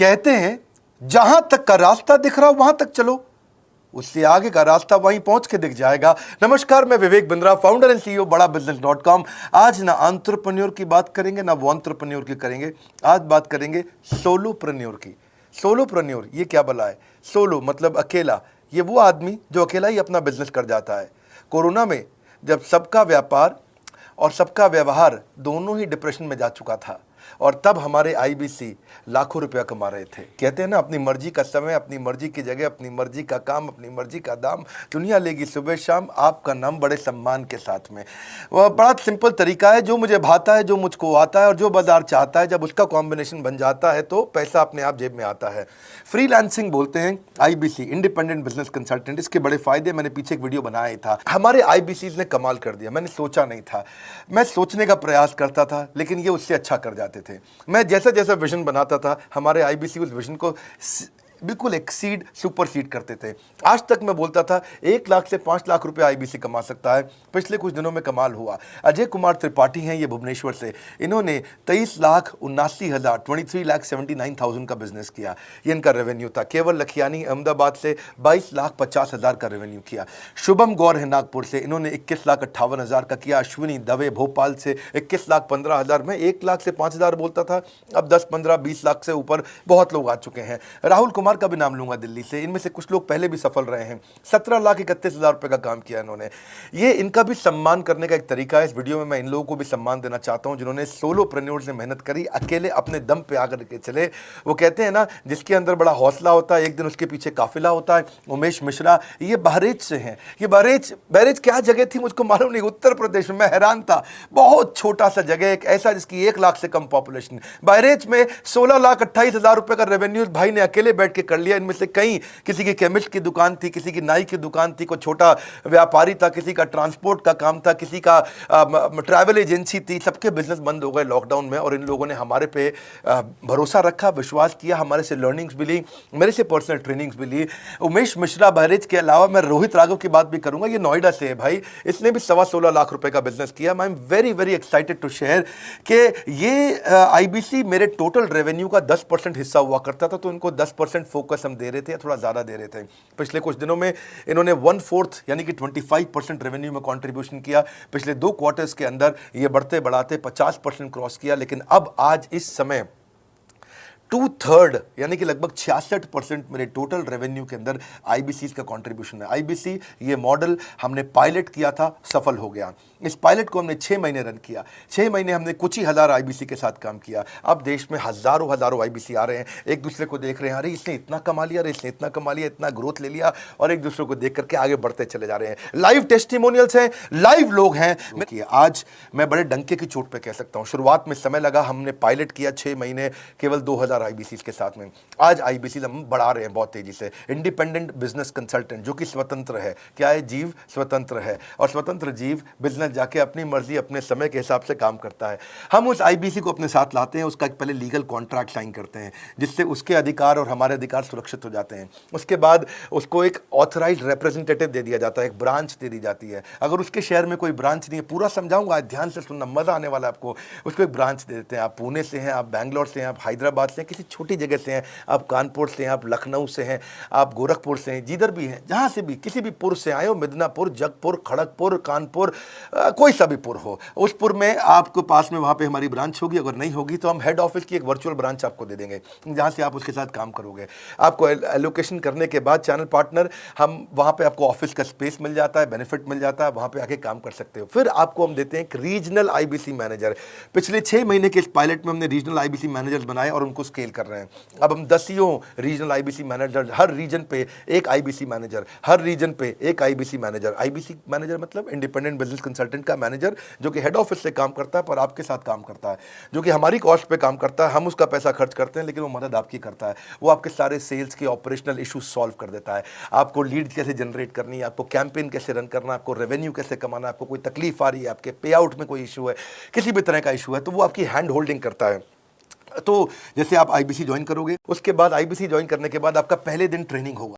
कहते हैं जहां तक का रास्ता दिख रहा हो वहां तक चलो, उससे आगे का रास्ता वहीं पहुंच के दिख जाएगा। नमस्कार, मैं Vivek Bindra, founder and CEO बड़ा बिजनेस.com। आज ना एंटरप्रेन्योर की बात करेंगे ना वो एंटरप्रेन्योर की करेंगे, आज बात करेंगे सोलोप्रेन्योर की। सोलोप्रेन्योर ये क्या भला है? सोलो मतलब अकेला, ये वो आदमी जो अकेला ही अपना बिजनेस कर जाता है। कोरोना में जब सबका व्यापार और सबका व्यवहार दोनों ही डिप्रेशन में जा चुका था, और तब हमारे आईबीसी लाखों रुपया कमा रहे थे। कहते हैं ना, अपनी मर्जी का समय, अपनी मर्जी की जगह, अपनी मर्जी का काम, अपनी मर्जी का दाम, दुनिया लेगी सुबह शाम आपका नाम बड़े सम्मान के साथ में। वह बड़ा सिंपल तरीका है, जो मुझे भाता है, जो मुझको आता है और जो बाजार चाहता है, जब उसका कॉम्बिनेशन बन जाता है तो पैसा अपने आप जेब में आता है। फ्रीलांसिंग बोलते हैं आईबीसी, इंडिपेंडेंट बिजनेस कंसल्टेंट। इसके बड़े फायदे मैंने पीछे एक वीडियो बनाया था। हमारे आईबीसी ने कमाल कर दिया, मैंने सोचा नहीं था। मैं सोचने का प्रयास करता था लेकिन ये उससे अच्छा कर जाते थे। मैं जैसा जैसा विजन बनाता था, हमारे आईबीसी उस विजन को बिल्कुल एक्सीड, सुपरसीड करते थे। आज तक मैं बोलता था 1 लाख से 5 लाख रुपए आईबीसी कमा सकता है। पिछले कुछ दिनों में कमाल हुआ। अजय कुमार त्रिपाठी हैं ये भुवनेश्वर से, इन्होंने 23,79,000 23,79,000 का बिजनेस किया। ये इनका रेवेन्यू था। केवल लखियानी अहमदाबाद से 22,50,000 का रेवेन्यू किया। शुभम गौर है नागपुर से, इन्होंने 21,58,000 का किया। अश्विनी दवे भोपाल से 21,15,000। मैं 1 लाख से 5,000 बोलता था, अब 10, 15, 20 लाख से ऊपर बहुत लोग आ चुके हैं। राहुल कुमार का भी नाम लूंगा दिल्ली से, इनमें से कुछ लोग पहले भी सफल रहे हैं। 17,31,000 रुपए का काम किया इन्होंने। ये इनका भी सम्मान करने का एक तरीका है। इस वीडियो में मैं इन लोगों को भी सम्मान देना चाहता हूं जिन्होंने सोलोप्रेन्योर से मेहनत करी, अकेले अपने दम पे आकर के चले। वो कहते हैं ना, जिसके अंदर बड़ा हौसला होता है एक दिन उसके पीछे काफिला होता है। उमेश मिश्रा ये बहरेच से हैं। ये बहरेच क्या जगह थी मुझको मालूम नहीं, उत्तर प्रदेश में। मैं हैरान था, बहुत छोटा सा जगह, एक ऐसा जिसकी 1 लाख से कम पॉपुलेशन। बहरेच में 16,28,000 रुपए का रेवेन्यू भाई ने अकेले बैठ के कर लिया। इनमें से कई, किसी की केमिस्ट की दुकान थी, किसी की नाई की दुकान थी, कोई छोटा व्यापारी था, किसी का ट्रांसपोर्ट का काम था, किसी का ट्रैवल एजेंसी थी। सबके बिजनेस बंद हो गए लॉकडाउन में, और इन लोगों ने हमारे पे भरोसा रखा, विश्वास किया, हमारे से लर्निंग्स भी ली, मेरे से पर्सनल ट्रेनिंग्स भी ली। उमेश मिश्रा बहरेज के अलावा मैं रोहित राघव की बात भी करूंगा, ये नोएडा से है भाई। इसने भी 16.25 लाख रुपए का बिजनेस किया। I am very very excited to share कि ये आईबीसी मेरे टोटल रेवेन्यू का 10% हिस्सा हुआ करता था, तो इनको 10% फोकस हम दे रहे थे या थोड़ा ज़्यादा दे रहे थे। पिछले कुछ दिनों में इन्होंने 1/4 यानी कि 25% रेवेन्यू में कंट्रीब्यूशन किया। पिछले 2 क्वार्टर्स के अंदर ये बढ़ते बढ़ाते 50% क्रॉस किया। लेकिन अब आज इस समय 2/3 यानी कि लगभग 66% मेरे टोटल रेवेन्यू के अंदर आईबीसी का कंट्रीब्यूशन है। आईबीसी ये मॉडल हमने पायलट किया था, सफल हो गया। इस पायलट को हमने 6 महीने रन किया। 6 महीने हमने कुछ ही हज़ार आईबीसी के साथ काम किया। अब देश में हज़ारों आईबीसी आ रहे हैं, एक दूसरे को देख रहे हैं, अरे इसने इतना कमा लिया, अरे इसने इतना कमा लिया, इतना ग्रोथ ले लिया, और एक दूसरे को देख करके आगे बढ़ते चले जा रहे हैं। लाइव टेस्टिमोनियल्स हैं, लाइव लोग हैं। आज मैं बड़े डंके की चोट पे कह सकता हूँ, शुरुआत में समय लगा, हमने पायलट किया 6 महीने, केवल 2,000 आईबीसी के साथ में। आज आईबीसी हम बढ़ा रहे हैं बहुत तेजी से। इंडिपेंडेंट बिजनेस कंसल्टेंट, जो कि स्वतंत्र है। क्या है? जीव स्वतंत्र है, और स्वतंत्र जीव बिजनेस जाके अपनी मर्जी, अपने समय के हिसाब से काम करता है। हम उस आईबीसी को अपने साथ लाते हैं, उसका एक पहले लीगल कॉन्ट्रैक्ट साइन करते हैं, जिससे उसके अधिकार और हमारे अधिकार सुरक्षित हो जाते हैं। उसके बाद उसको एक ऑथराइज्ड रिप्रेजेंटेटिव दे दिया जाता है, एक ब्रांच दे दी जाती है। अगर उसके शहर में कोई ब्रांच नहीं है, पूरा समझाऊंगा, ध्यान से सुनना, मजा आने वाला है आपको। उसको एक ब्रांच दे देते हैं। आप पुणे से हैं, आप बैंगलोर से हैं, आप हैदराबाद से हैं, किसी छोटी जगह से हैं, आप कानपुर से हैं, आप लखनऊ से हैं, आप गोरखपुर से हैं, जिधर भी हैं, जहां से भी, किसी भी पुर से आए हो, मिदनापुर, जगपुर, खड़गपुर, कानपुर, कोई सा भी पुर हो, उस पुर में आपको पास में वहां पे हमारी ब्रांच होगी। अगर नहीं होगी तो हम हेड ऑफिस की एक वर्चुअल ब्रांच आपको दे देंगे, जहां से आप उसके साथ काम करोगे। आपको एलोकेशन करने के बाद चैनल पार्टनर, हम वहां पे आपको ऑफिस का स्पेस मिल जाता है, बेनिफिट मिल जाता है, वहां पे आके काम कर सकते हो। फिर आपको हम देते हैं एक रीजनल आईबीसी मैनेजर। पिछले 6 महीने के इस पायलट में हमने रीजनल आईबीसी मैनेजर बनाए और उनको स्केल कर रहे हैं। अब हम 10 रीजनल आईबीसी मैनेजर, हर रीजन पे एक आईबीसी मैनेजर, हर रीजन पे एक आईबीसी मैनेजर। आईबीसी मैनेजर मतलब इंडिपेंडेंट बिजनेस कंसल्टेंट का मैनेजर, जो कि हेड ऑफिस से काम करता है पर आपके साथ काम करता है, जो कि हमारी कॉस्ट पे काम करता है। हम उसका पैसा खर्च करते हैं, लेकिन वो मदद आपकी करता है। वो आपके सारे सेल्स के ऑपरेशनल इश्यूज सॉल्व कर देता है। आपको लीड कैसे जनरेट करनी है, आपको कैंपेन कैसे रन करना है, आपको रेवेन्यू कैसे कमाना है, आपको कोई तकलीफ आ रही है, आपके पे आउट में कोई इशू है, किसी भी तरह का इशू है, तो वो आपकी हैंड होल्डिंग करता है। तो जैसे आप आईबीसी ज्वाइन करोगे, उसके बाद आईबीसी ज्वाइन करने के बाद आपका पहले दिन ट्रेनिंग होगा।